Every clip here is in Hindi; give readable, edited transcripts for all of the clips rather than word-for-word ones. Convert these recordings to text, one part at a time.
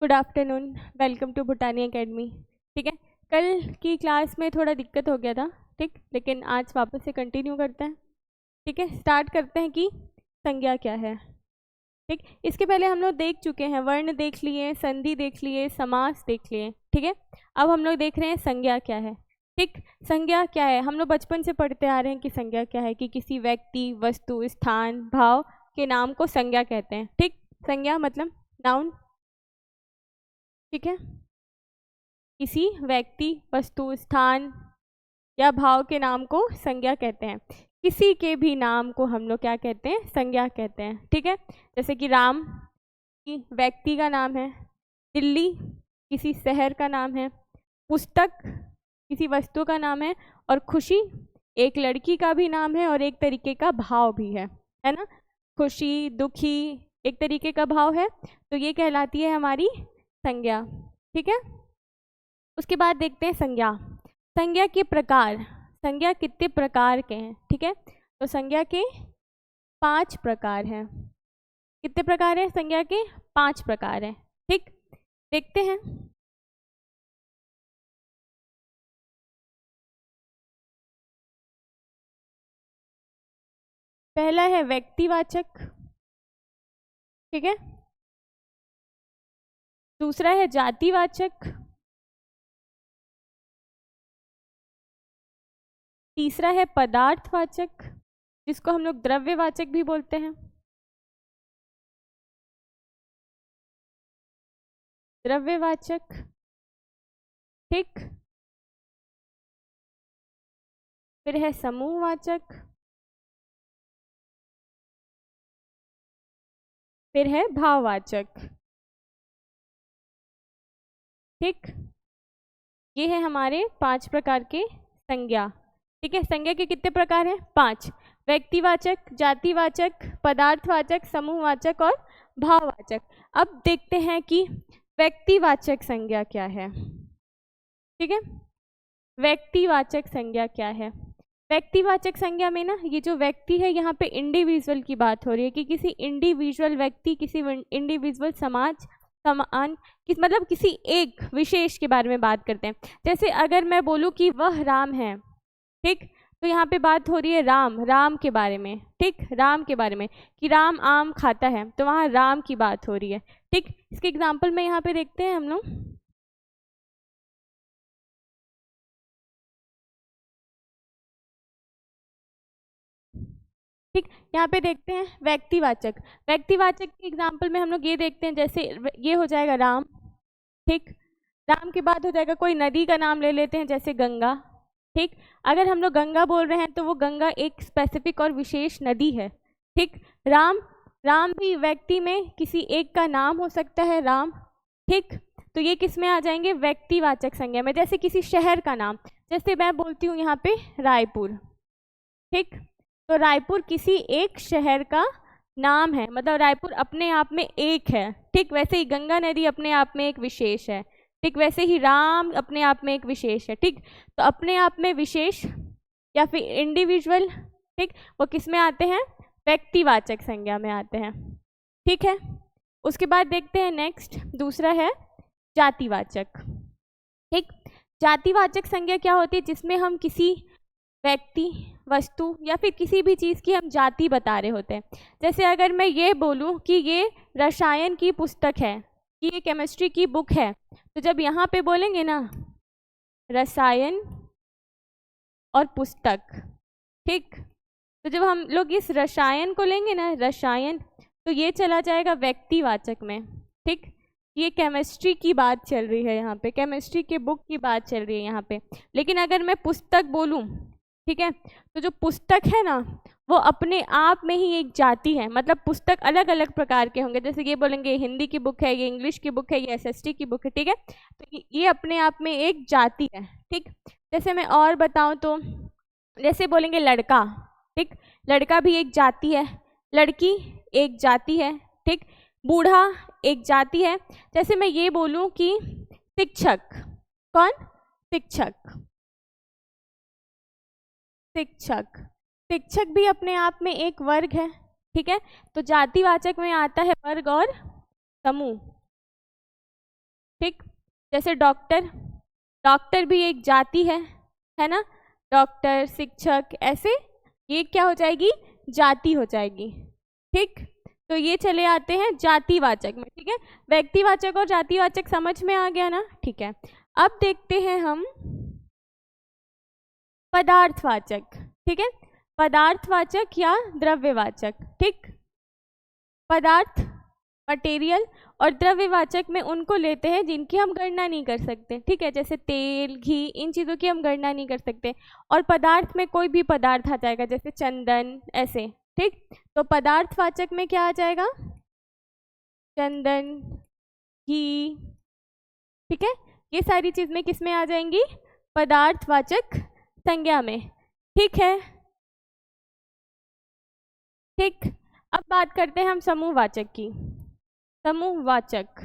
Good afternoon. Welcome to Bhutani academy. ठीक है, कल की क्लास में थोड़ा दिक्कत हो गया था, ठीक, लेकिन आज वापस से कंटिन्यू करते हैं। ठीक है, स्टार्ट करते हैं कि संज्ञा क्या है। ठीक, इसके पहले हम लोग देख चुके हैं, वर्ण देख लिए, संधि देख लिए, समास देख लिए। ठीक है, अब हम लोग देख रहे हैं संज्ञा क्या है। ठीक, संज्ञा क्या है, हम लोग बचपन से पढ़ते आ रहे हैं कि संज्ञा क्या है, कि किसी व्यक्ति, वस्तु, स्थान, भाव के नाम को संज्ञा कहते हैं। ठीक, संज्ञा मतलब नाउन। ठीक है, किसी व्यक्ति, वस्तु, स्थान या भाव के नाम को संज्ञा कहते हैं। किसी के भी नाम को हम लोग क्या कहते हैं, संज्ञा कहते हैं। ठीक है, जैसे कि राम की व्यक्ति का नाम है, दिल्ली किसी शहर का नाम है, पुस्तक किसी वस्तु का नाम है, और खुशी एक लड़की का भी नाम है और एक तरीके का भाव भी है ना। खुशी, दुखी एक तरीके का भाव है, तो ये कहलाती है हमारी संज्ञा। ठीक है, उसके बाद देखते हैं संज्ञा। संज्ञा के प्रकार, संज्ञा कितने प्रकार के हैं। ठीक है, तो संज्ञा के 5 प्रकार हैं। कितने प्रकार हैं संज्ञा के? 5 प्रकार हैं। ठीक, देखते हैं। पहला है व्यक्तिवाचक। ठीक है, दूसरा है जातिवाचक, तीसरा है पदार्थवाचक, जिसको हम लोग द्रव्यवाचक भी बोलते हैं, द्रव्यवाचक। ठीक, फिर है समूहवाचक, फिर है भाववाचक। ठीक, ये है हमारे 5 प्रकार के संज्ञा। ठीक है, संज्ञा के कितने प्रकार हैं? 5। व्यक्तिवाचक, जातिवाचक, पदार्थवाचक, समूहवाचक और भाववाचक। अब देखते हैं कि व्यक्तिवाचक संज्ञा क्या है। ठीक है, व्यक्तिवाचक संज्ञा क्या है। व्यक्तिवाचक संज्ञा में ना, ये जो व्यक्ति है यहाँ पे इंडिविजुअल की बात हो रही है, कि किसी इंडिविजुअल व्यक्ति, किसी इंडिविजुअल समाज, समान, किस मतलब किसी एक विशेष के बारे में बात करते हैं। जैसे अगर मैं बोलूँ कि वह राम है, ठीक, तो यहाँ पे बात हो रही है राम के बारे में। ठीक, राम के बारे में, कि राम आम खाता है, तो वहाँ राम की बात हो रही है। ठीक, इसके एग्जाम्पल में यहाँ पे देखते हैं हम लोग। ठीक, यहाँ पे देखते हैं व्यक्तिवाचक। व्यक्तिवाचक के एग्जाम्पल में हम लोग ये देखते हैं, जैसे ये हो जाएगा राम। ठीक, राम के बाद हो जाएगा, कोई नदी का नाम ले लेते हैं, जैसे गंगा। ठीक, अगर हम लोग गंगा बोल रहे हैं तो वो गंगा एक स्पेसिफिक और विशेष नदी है। ठीक, राम, राम भी व्यक्ति में किसी एक का नाम हो सकता है, राम। ठीक, तो ये किस में आ जाएंगे? व्यक्तिवाचक संज्ञा में। जैसे किसी शहर का नाम, जैसे मैं बोलती हूँ यहाँ पे रायपुर। ठीक, तो रायपुर किसी एक शहर का नाम है, मतलब रायपुर अपने आप में एक है। ठीक, वैसे ही गंगा नदी अपने आप में एक विशेष है। ठीक, वैसे ही राम अपने आप में एक विशेष है। ठीक, तो अपने आप में विशेष या फिर इंडिविजुअल, ठीक, वो किस में आते हैं? व्यक्तिवाचक संज्ञा में आते हैं। ठीक है, उसके बाद देखते हैं नेक्स्ट, दूसरा है जातिवाचक। ठीक, जातिवाचक संज्ञा क्या होती है? जिसमें हम किसी व्यक्ति, वस्तु या फिर किसी भी चीज़ की हम जाति बता रहे होते हैं। जैसे अगर मैं ये बोलूं कि ये रसायन की पुस्तक है, कि ये केमिस्ट्री की बुक है, तो जब यहाँ पे बोलेंगे ना रसायन और पुस्तक, ठीक, तो जब हम लोग इस रसायन को लेंगे ना, रसायन, तो ये चला जाएगा व्यक्तिवाचक में। ठीक, ये केमिस्ट्री की बात चल रही है यहाँ पे, केमिस्ट्री के बुक की बात चल रही है यहाँ पे। लेकिन अगर मैं पुस्तक बोलूँ, ठीक है, तो जो पुस्तक है ना, वो अपने आप में ही एक जाति है। मतलब पुस्तक अलग अलग प्रकार के होंगे, जैसे ये बोलेंगे हिंदी की बुक है, ये इंग्लिश की बुक है, ये एसएसटी की बुक है। ठीक है, तो ये अपने आप में एक जाति है। ठीक, जैसे मैं और बताऊं तो, जैसे बोलेंगे लड़का, ठीक, लड़का भी एक जाति है, लड़की एक जाति है। ठीक, बूढ़ा एक जाति है। जैसे मैं ये बोलूं कि शिक्षक, कौन? शिक्षक, शिक्षक, शिक्षक भी अपने आप में एक वर्ग है। ठीक है, तो जातिवाचक में आता है वर्ग और समूह। ठीक। जैसे डॉक्टर, डॉक्टर भी एक जाति है ना, डॉक्टर, शिक्षक, ऐसे ये क्या हो जाएगी, जाति हो जाएगी। ठीक, तो ये चले आते हैं जातिवाचक में। ठीक है, व्यक्तिवाचक और जातिवाचक समझ में आ गया ना। ठीक है, अब देखते हैं हम पदार्थवाचक। ठीक है, पदार्थवाचक या द्रव्यवाचक। ठीक, पदार्थ मटेरियल और द्रव्यवाचक में उनको लेते हैं जिनकी हम गणना नहीं कर सकते। ठीक है, जैसे तेल, घी, इन चीज़ों की हम गणना नहीं कर सकते। और पदार्थ में कोई भी पदार्थ आ जाएगा, जैसे चंदन, ऐसे। ठीक, तो पदार्थवाचक में क्या आ जाएगा, चंदन, घी। ठीक है, ये सारी चीज़ में किस में आ जाएंगी, पदार्थवाचक संज्ञा में। ठीक है, ठीक। अब बात करते हैं हम समूहवाचक की। समूहवाचक,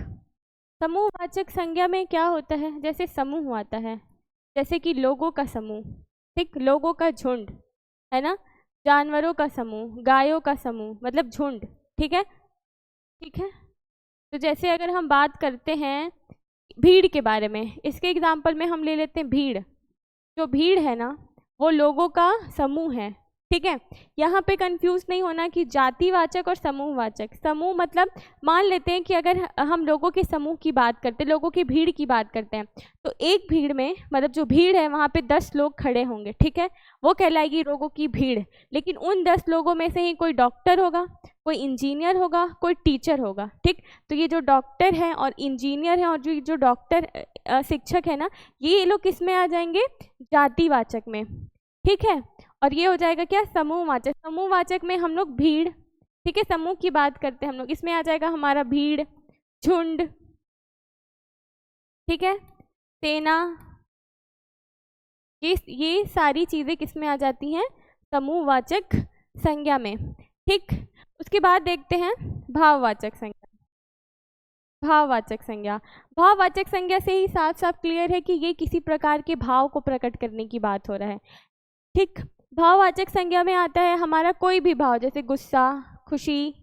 समूहवाचक संज्ञा में क्या होता है, जैसे समूह आता है, जैसे कि लोगों का समूह। ठीक, लोगों का झुंड, है ना, जानवरों का समूह, गायों का समूह, मतलब झुंड। ठीक है, ठीक है। तो जैसे अगर हम बात करते हैं भीड़ के बारे में, इसके एग्जाम्पल में हम ले लेते हैं भीड़। जो भीड़ है ना, वो लोगों का समूह है। ठीक है, यहाँ पे कंफ्यूज नहीं होना कि जातिवाचक और समूहवाचक। समूह मतलब मान लेते हैं कि अगर हम लोगों के समूह की बात करते हैं, लोगों की भीड़ की बात करते हैं, तो एक भीड़ में मतलब जो भीड़ है वहाँ पे 10 लोग खड़े होंगे। ठीक है, वो कहलाएगी लोगों की भीड़। लेकिन उन 10 लोगों में से ही कोई डॉक्टर होगा, कोई इंजीनियर होगा, कोई टीचर होगा। ठीक, तो ये जो डॉक्टर है और इंजीनियर है और जो डॉक्टर शिक्षक है ना, ये लोग किस में आ जाएंगे, जातिवाचक में। ठीक है, और ये हो जाएगा क्या, समूहवाचक। समूहवाचक में हम लोग भीड़, ठीक है, समूह की बात करते हैं हम लोग, इसमें आ जाएगा हमारा भीड़, झुंड, ठीक है, सेना, ये सारी चीज़ें किस में आ जाती हैं, समूहवाचक संज्ञा में। ठीक, उसके बाद देखते हैं भाववाचक संज्ञा। भाववाचक संज्ञा, भाववाचक संज्ञा से ही साफ साफ क्लियर है कि ये किसी प्रकार के भाव को प्रकट करने की बात हो रहा है। ठीक, भाववाचक संज्ञा में आता है हमारा कोई भी भाव, जैसे गुस्सा, खुशी,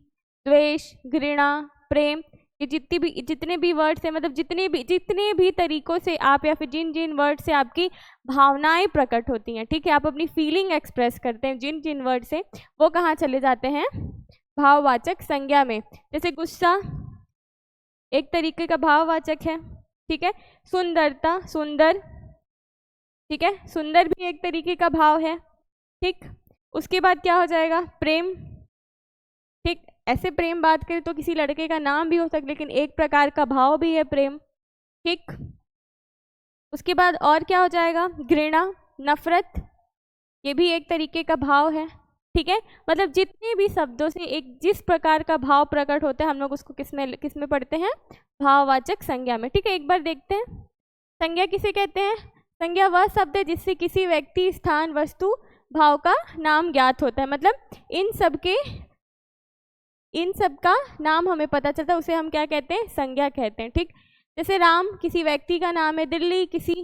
द्वेष, घृणा, प्रेम। ये जितने भी वर्ड्स हैं, मतलब जितने भी तरीकों से आप या फिर जिन जिन वर्ड से आपकी भावनाएं प्रकट होती हैं, ठीक है, आप अपनी फीलिंग एक्सप्रेस करते हैं जिन जिन वर्ड से, वो कहाँ चले जाते हैं, भाववाचक संज्ञा में। जैसे गुस्सा एक तरीके का भाववाचक है। ठीक है, सुंदरता, सुंदर, ठीक है, सुंदर भी एक तरीके का भाव है। ठीक, उसके बाद क्या हो जाएगा, प्रेम। ठीक, ऐसे प्रेम बात करें तो किसी लड़के का नाम भी हो सकता है, लेकिन एक प्रकार का भाव भी है प्रेम। ठीक, उसके बाद और क्या हो जाएगा, घृणा, नफरत, ये भी एक तरीके का भाव है। ठीक है, मतलब जितने भी शब्दों से एक जिस प्रकार का भाव प्रकट होता है, हम लोग उसको किस में पढ़ते हैं, भाववाचक संज्ञा में। ठीक है, एक बार देखते हैं संज्ञा किसे कहते हैं। संज्ञा वह शब्द है जिससे किसी व्यक्ति, स्थान, वस्तु, भाव का नाम ज्ञात होता है। मतलब इन सब का नाम हमें पता चलता है, उसे हम क्या कहते हैं, संज्ञा कहते हैं। ठीक, जैसे राम किसी व्यक्ति का नाम है, दिल्ली किसी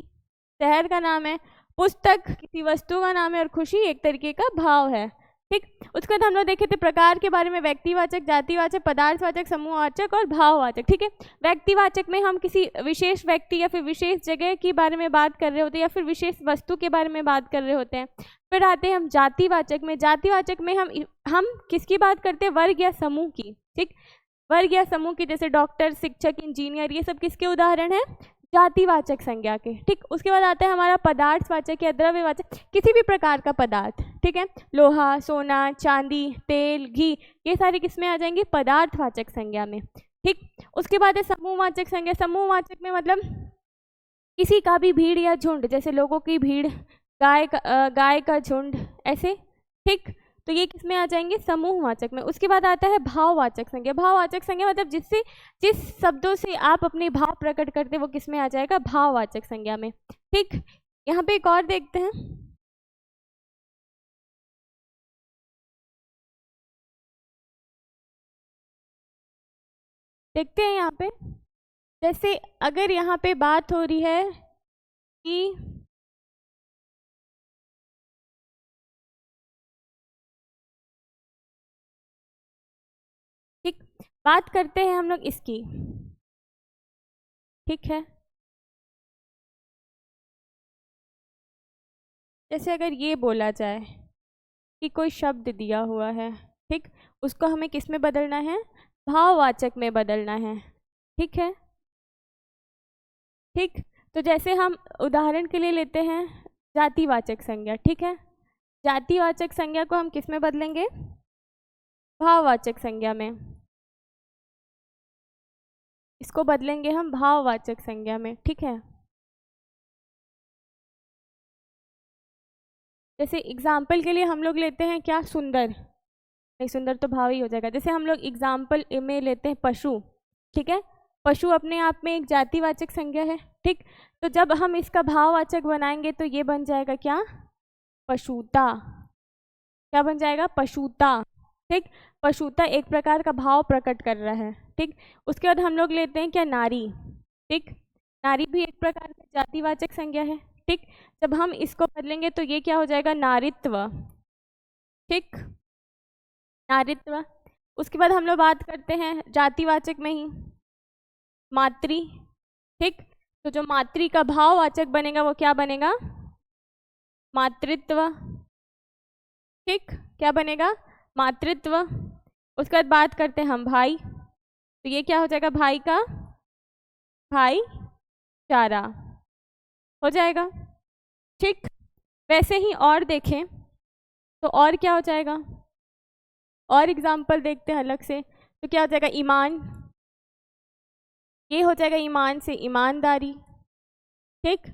शहर का नाम है, पुस्तक किसी वस्तु का नाम है, और खुशी एक तरीके का भाव है। ठीक, उसके बाद हम लोग देखे थे प्रकार के बारे में, व्यक्तिवाचक, जातिवाचक, पदार्थवाचक, समूहवाचक और भाववाचक। ठीक है, व्यक्तिवाचक में हम किसी विशेष व्यक्ति या फिर विशेष जगह के बारे में बात कर रहे होते हैं, या फिर विशेष वस्तु के बारे में बात कर रहे होते हैं। फिर आते हैं हम जातिवाचक में। जातिवाचक में हम किसकी बात करते हैं, वर्ग या समूह की। ठीक, वर्ग या समूह की, जैसे डॉक्टर, शिक्षक, इंजीनियर, ये सब किसके उदाहरण है, जातिवाचक संज्ञा के। ठीक, उसके बाद आता है हमारा पदार्थवाचक या द्रव्यवाचक, किसी भी प्रकार का पदार्थ। ठीक है, लोहा, सोना, चांदी, तेल, घी, ये सारे किस में आ जाएंगे, पदार्थवाचक संज्ञा में। ठीक, उसके बाद है समूहवाचक संज्ञा। समूहवाचक में मतलब किसी का भी भीड़ या झुंड, जैसे लोगों की भीड़, गाय का झुंड, ऐसे। ठीक, तो ये किस में आ जाएंगे, समूहवाचक में। उसके बाद आता है भाववाचक संज्ञा। भाववाचक संज्ञा मतलब जिस शब्दों से आप अपने भाव प्रकट करते हैं, वो किस में आ जाएगा, भाववाचक संज्ञा में। ठीक, यहाँ पे एक और देखते हैं, यहाँ पे, जैसे अगर यहाँ पे बात हो रही है कि ठीक, बात करते हैं हम लोग इसकी, ठीक है। जैसे अगर ये बोला जाए कि कोई शब्द दिया हुआ है, ठीक, उसको हमें किस में बदलना है, भाववाचक में बदलना है, ठीक है। ठीक, तो जैसे हम उदाहरण के लिए लेते हैं जातिवाचक संज्ञा, ठीक है। जातिवाचक संज्ञा को हम किस में बदलेंगे, भाववाचक संज्ञा में। इसको बदलेंगे हम भाववाचक संज्ञा में, ठीक है। जैसे एग्जाम्पल के लिए हम लोग लेते हैं क्या, सुंदर, नहीं सुंदर तो भाव ही हो जाएगा। जैसे हम लोग एग्जाम्पल में लेते हैं पशु, ठीक है। पशु अपने आप में एक जातिवाचक संज्ञा है, ठीक। तो जब हम इसका भाववाचक बनाएंगे तो ये बन जाएगा क्या, पशुता। क्या बन जाएगा, पशुता, ठीक। पशुता एक प्रकार का भाव प्रकट कर रहा है, ठीक। उसके बाद हम लोग लेते हैं क्या, नारी, ठीक। नारी भी एक प्रकार का जातिवाचक संज्ञा है, ठीक। जब हम इसको बदलेंगे तो ये क्या हो जाएगा, नारित्व, ठीक, नारित्व। उसके बाद हम लोग बात करते हैं जातिवाचक में ही मातृ, ठीक। तो जो मातृ का भाववाचक बनेगा वो क्या बनेगा, मातृत्व, ठीक। क्या बनेगा, मातृत्व। उसके बाद बात करते हैं हम भाई, तो ये क्या हो जाएगा, भाई का भाईचारा हो जाएगा, ठीक। वैसे ही और देखें तो और क्या हो जाएगा, और एग्जाम्पल देखते हैं अलग से, तो क्या हो जाएगा, ईमान, ये हो जाएगा ईमान से ईमानदारी, ठीक,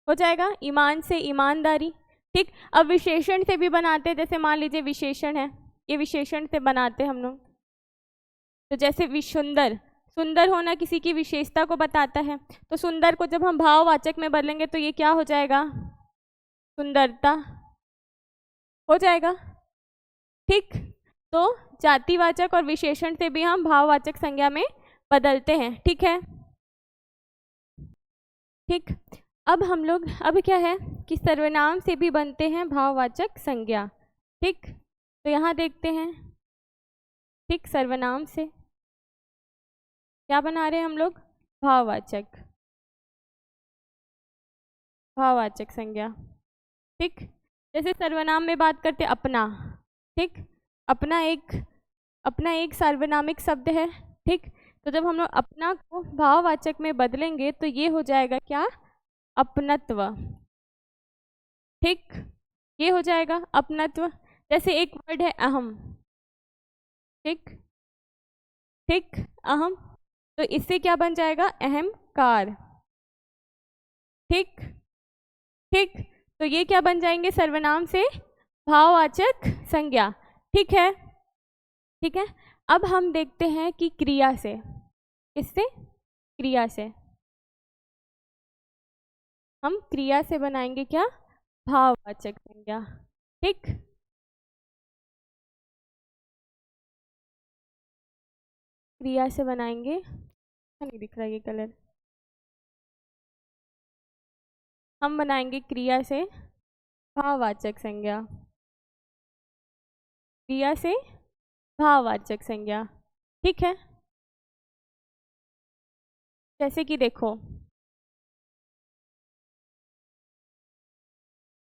हो जाएगा ईमान से ईमानदारी, ठीक। अब विशेषण से भी बनाते हैं, जैसे मान लीजिए विशेषण है, ये विशेषण से बनाते हैं हम लोग। तो जैसे सुंदर, सुंदर होना किसी की विशेषता को बताता है, तो सुंदर को जब हम भाववाचक में बदलेंगे तो ये क्या हो जाएगा, सुंदरता हो जाएगा, ठीक। तो जातिवाचक और विशेषण से भी हम भाववाचक संज्ञा में बदलते हैं, ठीक है, ठीक। अब हम लोग, अब क्या है कि सर्वनाम से भी बनते हैं भाववाचक संज्ञा, ठीक। तो यहाँ देखते हैं, ठीक, सर्वनाम से क्या बना रहे हैं हम लोग, भाववाचक, भाववाचक संज्ञा, ठीक। जैसे सर्वनाम में बात करते हैं अपना, ठीक, अपना एक सार्वनामिक शब्द है, ठीक। तो जब हम लोग अपना को भाववाचक में बदलेंगे तो ये हो जाएगा क्या, अपनत्व, ठीक, ये हो जाएगा अपनत्व। जैसे एक वर्ड है अहम, ठीक, ठीक, अहम, तो इससे क्या बन जाएगा, अहंकार, ठीक, ठीक। तो ये क्या बन जाएंगे, सर्वनाम से भाववाचक संज्ञा, ठीक है, ठीक है। अब हम देखते हैं कि क्रिया से, इससे क्रिया से हम क्रिया से बनाएंगे क्या, भाववाचक संज्ञा, ठीक। क्रिया से बनाएंगे, नहीं दिख रहा ये कलर, हम बनाएंगे क्रिया से भाववाचक संज्ञा, क्रिया से भाववाचक संज्ञा, ठीक है। जैसे कि देखो,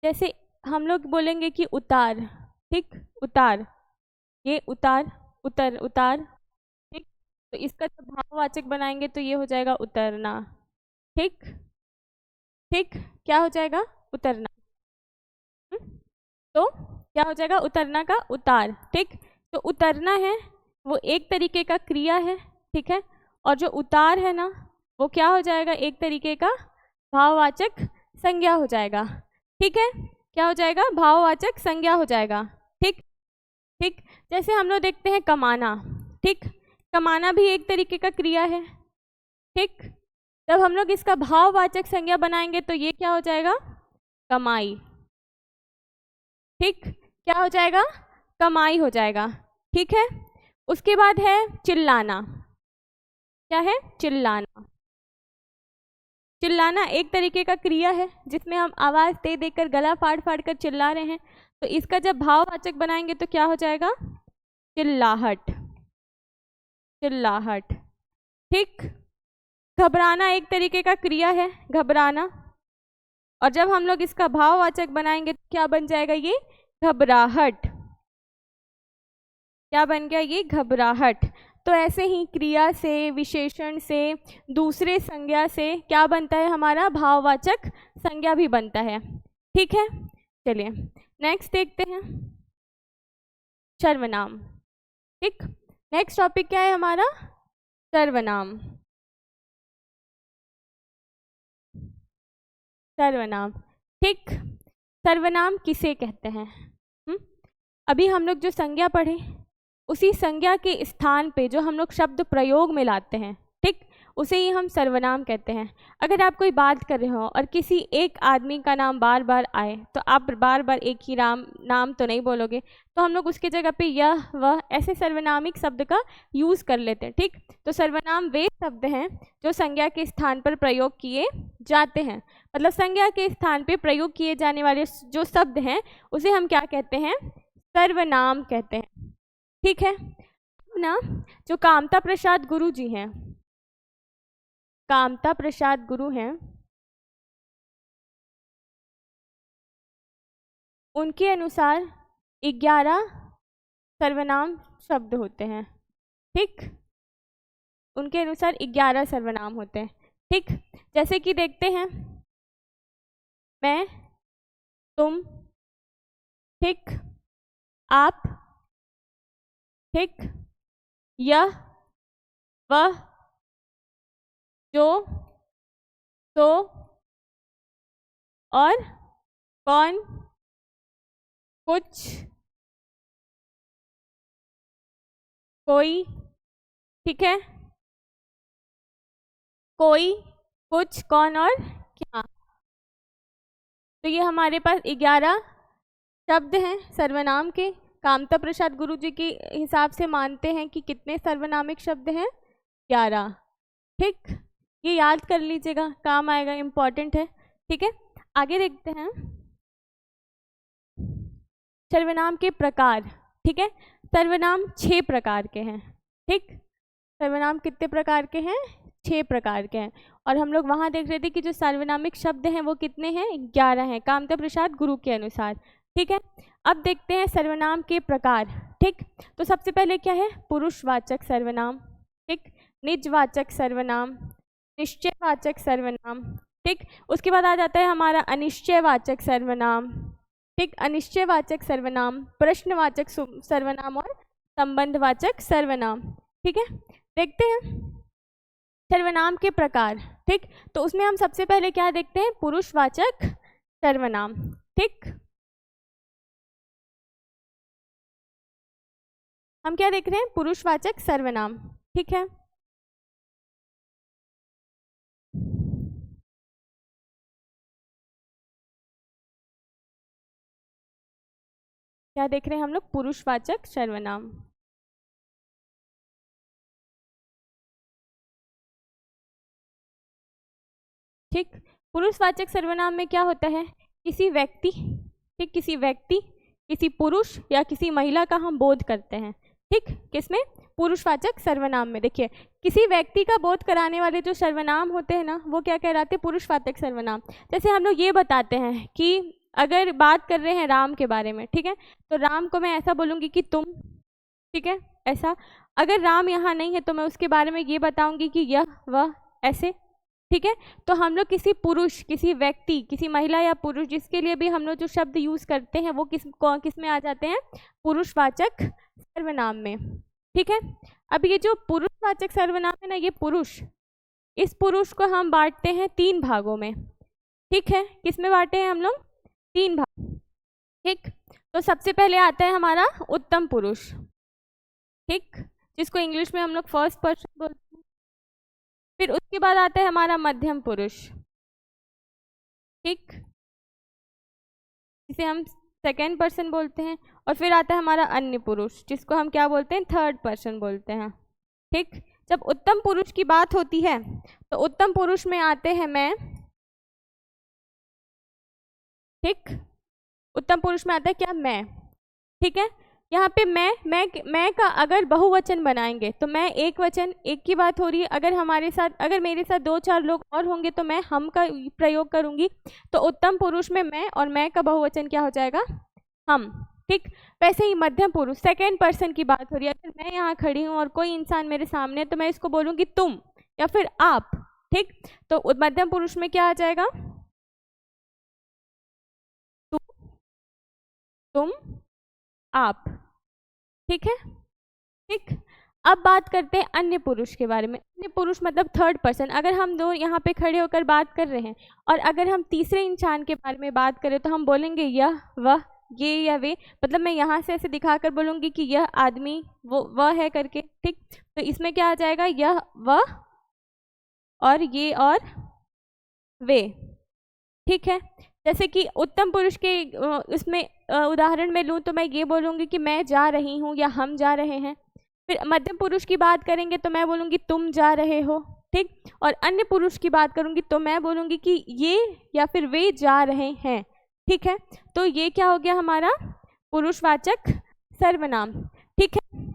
जैसे हम लोग बोलेंगे कि उतार, ठीक, उतार, ये उतार, उतर, उतार, ठीक। तो इसका जब भाववाचक बनाएंगे तो ये हो जाएगा उतरना, ठीक, ठीक, क्या हो जाएगा, उतरना, तो क्या हो जाएगा, उतरना का उतार, ठीक। तो उतरना है वो एक तरीके का क्रिया है, ठीक है, और जो उतार है ना वो क्या हो जाएगा, एक तरीके का भाववाचक संज्ञा हो जाएगा, ठीक है, क्या हो जाएगा, भाववाचक संज्ञा हो जाएगा, ठीक, ठीक। जैसे हम लोग देखते हैं कमाना, ठीक, कमाना भी एक तरीके का क्रिया है, ठीक। जब हम लोग इसका भाववाचक संज्ञा बनाएंगे तो ये क्या हो जाएगा, कमाई, ठीक, क्या हो जाएगा, कमाई हो जाएगा, ठीक है। उसके बाद है चिल्लाना, क्या है, चिल्लाना, चिल्लाना एक तरीके का क्रिया है जिसमें हम आवाज़ दे देकर गला फाड़ फाड़ कर चिल्ला रहे हैं, तो इसका जब भाववाचक बनाएंगे तो क्या हो जाएगा, चिल्लाहट, चिल्लाहट, ठीक। घबराना एक तरीके का क्रिया है, घबराना, और जब हम लोग इसका भाववाचक बनाएंगे तो क्या बन जाएगा, ये घबराहट। क्या बन गया, ये घबराहट। तो ऐसे ही क्रिया से, विशेषण से, दूसरे संज्ञा से क्या बनता है, हमारा भाववाचक संज्ञा भी बनता है। ठीक है, चलिए नेक्स्ट देखते हैं, सर्वनाम। ठीक, नेक्स्ट टॉपिक क्या है हमारा, सर्वनाम। सर्वनाम, ठीक, सर्वनाम किसे कहते हैं? अभी हम लोग जो संज्ञा पढ़े, उसी संज्ञा के स्थान पे जो हम लोग शब्द प्रयोग में लाते हैं, ठीक, उसे ही हम सर्वनाम कहते हैं। अगर आप कोई बात कर रहे हो और किसी एक आदमी का नाम बार बार आए, तो आप बार बार एक ही नाम तो नहीं बोलोगे, तो हम लोग उसके जगह पे यह, वह, ऐसे सर्वनामिक शब्द का यूज़ कर लेते हैं। ठीक, तो सर्वनाम वे शब्द हैं जो संज्ञा के स्थान पर प्रयोग किए जाते हैं। मतलब संज्ञा के स्थान पे प्रयोग किए जाने वाले जो शब्द हैं उसे हम क्या कहते हैं, सर्वनाम कहते हैं। ठीक है ना, जो कामता प्रसाद गुरु जी हैं, कामता प्रसाद गुरु हैं, उनके अनुसार 11 सर्वनाम शब्द होते हैं। ठीक, उनके अनुसार 11 सर्वनाम होते हैं। ठीक, जैसे कि देखते हैं, मैं, तुम, ठीक, आप, ठीक, यह, वह, जो, तो, और, कौन, कुछ, कोई, ठीक है, कोई, कुछ, कौन और क्या। तो ये हमारे पास 11 शब्द हैं सर्वनाम के। कामता प्रसाद गुरु जी के हिसाब से मानते हैं कि कितने सर्वनामिक शब्द हैं, 11। ठीक, ये याद कर लीजिएगा, काम आएगा, इम्पॉर्टेंट है। ठीक है, आगे देखते हैं सर्वनाम के प्रकार। ठीक है, सर्वनाम 6 प्रकार के हैं। ठीक, सर्वनाम कितने प्रकार के हैं, 6 प्रकार के हैं। और हम लोग वहाँ देख रहे थे कि जो सर्वनामिक शब्द हैं वो कितने हैं, 11 हैं, कामता प्रसाद गुरु के अनुसार। ठीक है, अब देखते हैं सर्वनाम के प्रकार। ठीक, तो सबसे पहले क्या है, पुरुषवाचक सर्वनाम, ठीक, निजवाचक सर्वनाम, निश्चयवाचक सर्वनाम। ठीक, उसके बाद आ जाता है हमारा अनिश्चयवाचक सर्वनाम। ठीक, अनिश्चयवाचक सर्वनाम, प्रश्नवाचक सर्वनाम और संबंधवाचक सर्वनाम। ठीक है, देखते हैं सर्वनाम के प्रकार। ठीक, तो उसमें हम सबसे पहले क्या देखते हैं, पुरुषवाचक सर्वनाम। ठीक, हम क्या देख रहे हैं, पुरुषवाचक सर्वनाम। ठीक है, क्या देख रहे हैं हम लोग, पुरुषवाचक सर्वनाम। ठीक, पुरुषवाचक सर्वनाम में क्या होता है, किसी व्यक्ति, ठीक, किसी व्यक्ति, किसी पुरुष या किसी महिला का हम बोध करते हैं। ठीक, किसमें, पुरुषवाचक सर्वनाम में। देखिए, किसी व्यक्ति का बोध कराने वाले जो सर्वनाम होते हैं ना, वो क्या कहलाते हैं, पुरुषवाचक सर्वनाम। जैसे हम लोग ये बताते हैं कि अगर बात कर रहे हैं राम के बारे में, ठीक है, तो राम को मैं ऐसा बोलूँगी कि तुम, ठीक है, ऐसा। अगर राम यहाँ नहीं है तो मैं उसके बारे में ये बताऊँगी कि यह, वह, ऐसे। ठीक है, तो हम लोग किसी पुरुष, किसी व्यक्ति, किसी महिला या पुरुष, जिसके लिए भी हम लोग जो शब्द यूज़ करते हैं वो किस में आ जाते हैं, पुरुषवाचक सर्वनाम में। ठीक है, अब ये जो पुरुषवाचक सर्वनाम है ना, ये पुरुष, इस पुरुष को हम बांटते हैं 3 भागों में। ठीक है, किस में बांटे हैं हम लोग, 3 भाग। ठीक, तो सबसे पहले आता है हमारा उत्तम पुरुष, ठीक, जिसको इंग्लिश में हम लोग फर्स्ट पर्सन बोलते हैं। फिर उसके बाद आता है हमारा मध्यम पुरुष, ठीक, जिसे हम सेकेंड पर्सन बोलते हैं। और फिर आता है हमारा अन्य पुरुष, जिसको हम क्या बोलते हैं, थर्ड पर्सन बोलते हैं। ठीक, जब उत्तम पुरुष की बात होती है तो उत्तम पुरुष में आते हैं मैं, ठीक, उत्तम पुरुष में आता है क्या, मैं। ठीक है, यहाँ पे मैं का अगर बहुवचन बनाएंगे तो मैं एक वचन, एक की बात हो रही है। अगर मेरे साथ 2-4 लोग और होंगे तो मैं हम का प्रयोग करूंगी। तो उत्तम पुरुष में मैं और मैं का बहुवचन क्या हो जाएगा, हम। ठीक, वैसे ही मध्यम पुरुष सेकेंड पर्सन की बात हो रही है। अगर मैं यहाँ खड़ी हूँ और कोई इंसान मेरे सामने है तो मैं इसको बोलूँगी तुम या फिर आप। ठीक, तो मध्यम पुरुष में क्या आ जाएगा, तुम, आप। ठीक है। ठीक, अब बात करते हैं अन्य पुरुष के बारे में। अन्य पुरुष मतलब थर्ड पर्सन। अगर हम दो यहाँ पे खड़े होकर बात कर रहे हैं और अगर हम तीसरे इंसान के बारे में बात करें तो हम बोलेंगे यह, वह, ये या वे। मतलब मैं यहाँ से ऐसे दिखाकर बोलूँगी कि यह आदमी वो वह है करके। ठीक, तो इसमें क्या आ जाएगा, यह, वह और ये और वे। ठीक है, जैसे कि उत्तम पुरुष के इसमें उदाहरण में लूँ तो मैं ये बोलूँगी कि मैं जा रही हूँ या हम जा रहे हैं। फिर मध्यम पुरुष की बात करेंगे तो मैं बोलूँगी तुम जा रहे हो। ठीक, और अन्य पुरुष की बात करूँगी तो मैं बोलूँगी कि ये या फिर वे जा रहे हैं। ठीक है, तो ये क्या हो गया हमारा पुरुषवाचक सर्वनाम। ठीक है।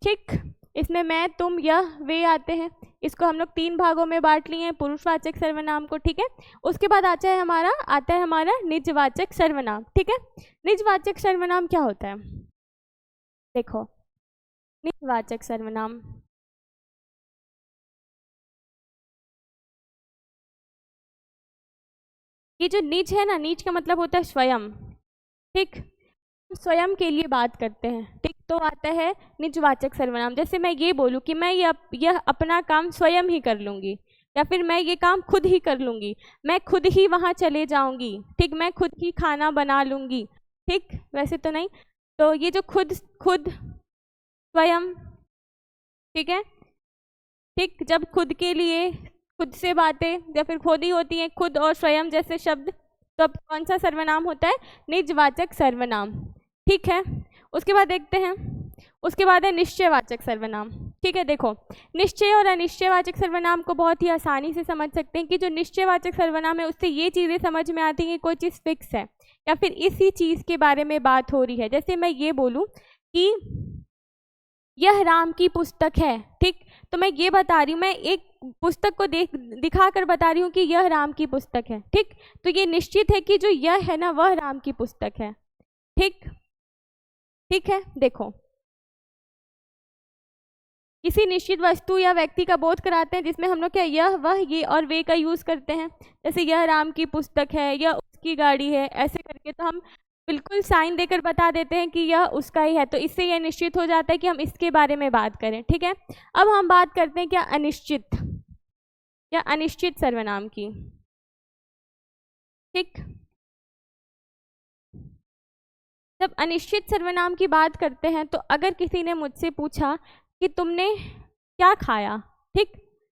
ठीक, इसमें मैं, तुम, यह, वे आते हैं। इसको हम लोग 3 भागों में बांट लिए हैं पुरुषवाचक सर्वनाम को। ठीक है, उसके बाद आता है हमारा निजवाचक सर्वनाम। ठीक है, निजवाचक सर्वनाम क्या होता है, देखो निजवाचक सर्वनाम, ये जो निज है ना, निज का मतलब होता है स्वयं। ठीक, स्वयं के लिए बात करते हैं। ठीक, तो आता है निजवाचक सर्वनाम। जैसे मैं ये बोलूँ कि मैं यह अपना काम स्वयं ही कर लूँगी, या फिर मैं ये काम खुद ही कर लूँगी, मैं खुद ही वहाँ चले जाऊँगी। ठीक, मैं खुद ही खाना बना लूँगी। ठीक, वैसे तो नहीं। तो ये जो खुद स्वयं, ठीक है। ठीक, जब खुद के लिए खुद से बातें या फिर खुद ही होती हैं, खुद और स्वयं जैसे शब्द, तो अब कौन सा सर्वनाम होता है, निजवाचक सर्वनाम। ठीक है, उसके बाद देखते हैं, उसके बाद है निश्चयवाचक सर्वनाम। ठीक है, देखो निश्चय और अनिश्चयवाचक सर्वनाम को बहुत ही आसानी से समझ सकते हैं कि जो निश्चयवाचक सर्वनाम है उससे ये चीज़ें समझ में आती हैं कि कोई चीज़ फिक्स है या फिर इसी चीज़ के बारे में बात हो रही है। जैसे मैं ये बोलूँ कि यह राम की पुस्तक है। ठीक, तो मैं ये बता रही हूँ, मैं एक पुस्तक को दिखाकर बता रही हूँ कि यह राम की पुस्तक है। ठीक, तो ये निश्चित है कि जो यह है ना वह राम की पुस्तक है। ठीक, ठीक है। देखो, किसी निश्चित वस्तु या व्यक्ति का बोध कराते हैं जिसमें हम लोग क्या यह, वह, ये और वे का यूज करते हैं। जैसे यह राम की पुस्तक है, यह उसकी गाड़ी है, ऐसे करके तो हम बिल्कुल साइन देकर बता देते हैं कि यह उसका ही है। तो इससे यह निश्चित हो जाता है कि हम इसके बारे में बात करें। ठीक है, अब हम बात करते हैं क्या अनिश्चित या अनिश्चित सर्वनाम की। ठीक, जब अनिश्चित सर्वनाम की बात करते हैं तो अगर किसी ने मुझसे पूछा कि तुमने क्या खाया, ठीक,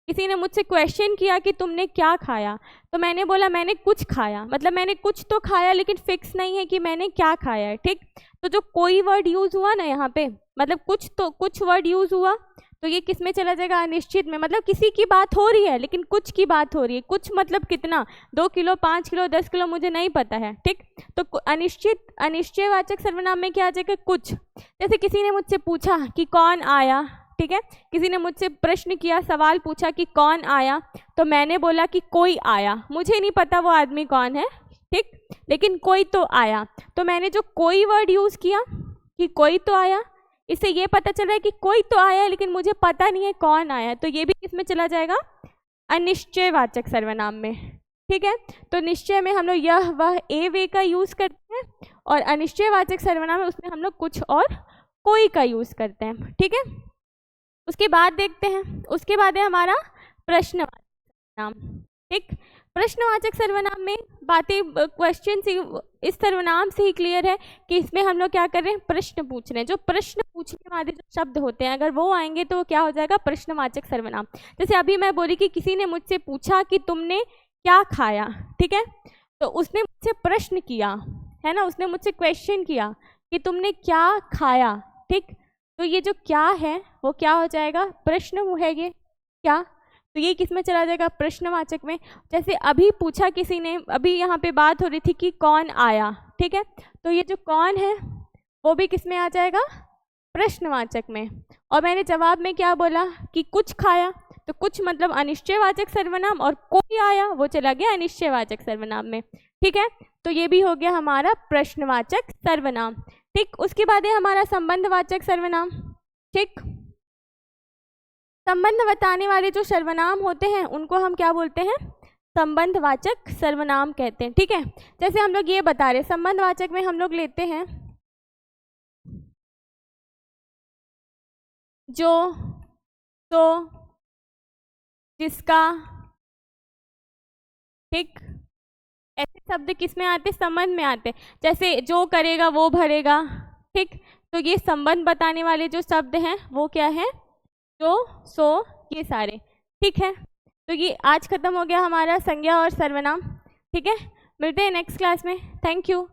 किसी ने मुझसे क्वेश्चन किया कि तुमने क्या खाया, तो मैंने बोला मैंने कुछ खाया। मतलब मैंने कुछ तो खाया लेकिन फिक्स नहीं है कि मैंने क्या खाया है। ठीक, तो जो कोई वर्ड यूज हुआ ना यहाँ पे, मतलब कुछ वर्ड यूज हुआ, तो ये किस में चला जाएगा, अनिश्चित में। मतलब किसी की बात हो रही है लेकिन कुछ की बात हो रही है। कुछ मतलब कितना, 2 किलो, 5 किलो, 10 किलो, मुझे नहीं पता है। ठीक, तो अनिश्चयवाचक सर्वनाम में क्या आ जाएगा, कुछ। जैसे किसी ने मुझसे पूछा कि कौन आया, ठीक है, किसी ने मुझसे प्रश्न किया, सवाल पूछा कि कौन आया, तो मैंने बोला कि कोई आया। मुझे नहीं पता वो आदमी कौन है, ठीक, लेकिन कोई तो आया। तो मैंने जो कोई वर्ड यूज किया कि कोई तो आया, इससे ये पता चल रहा है कि कोई तो आया लेकिन मुझे पता नहीं है कौन आया। तो ये भी किसमें चला जाएगा, अनिश्चयवाचक सर्वनाम में। ठीक है, तो निश्चय में हम लोग यह, वह, ए, वे का यूज करते हैं, और अनिश्चयवाचक सर्वनाम में उसमें हम लोग कुछ और कोई का यूज करते हैं। ठीक है, उसके बाद देखते हैं, उसके बाद है हमारा प्रश्नवाचक सर्वनाम। ठीक, प्रश्नवाचक सर्वनाम में बातें क्वेश्चन से, इस सर्वनाम से ही क्लियर है कि इसमें हम लोग क्या कर रहे हैं, प्रश्न पूछ रहे हैं। जो प्रश्न पूछने वाले जो शब्द होते हैं अगर वो आएंगे तो वो क्या हो जाएगा, प्रश्नवाचक सर्वनाम। जैसे अभी मैं बोली कि किसी ने मुझसे पूछा कि तुमने क्या खाया, ठीक है, तो उसने मुझसे प्रश्न किया है ना, उसने मुझसे क्वेश्चन किया कि तुमने क्या खाया। ठीक, तो ये जो क्या है वो क्या हो जाएगा, प्रश्न है ये क्या, तो ये किस में चला जाएगा, प्रश्नवाचक में। जैसे अभी पूछा किसी ने, अभी यहाँ पे बात हो रही थी कि कौन आया, ठीक है, तो ये जो कौन है वो भी किस में आ जाएगा, प्रश्नवाचक में। और मैंने जवाब में क्या बोला कि कुछ खाया, तो कुछ मतलब अनिश्चयवाचक सर्वनाम, और कोई आया वो चला गया अनिश्चयवाचक सर्वनाम में। ठीक है, तो ये भी हो गया हमारा प्रश्नवाचक सर्वनाम। ठीक, उसके बाद है हमारा संबंधवाचक सर्वनाम। ठीक, संबंध बताने वाले जो सर्वनाम होते हैं उनको हम क्या बोलते हैं, संबंधवाचक सर्वनाम कहते हैं। ठीक है, जैसे हम लोग ये बता रहे संबंधवाचक में हम लोग लेते हैं जो, तो, जिसका। ठीक, ऐसे शब्द किस में आते, संबंध में आते। जैसे जो करेगा वो भरेगा। ठीक, तो ये संबंध बताने वाले जो शब्द हैं वो क्या है, जो, सो, ये सारे। ठीक है, तो ये आज खत्म हो गया हमारा संज्ञा और सर्वनाम। ठीक है, मिलते हैं नेक्स्ट क्लास में। Thank you.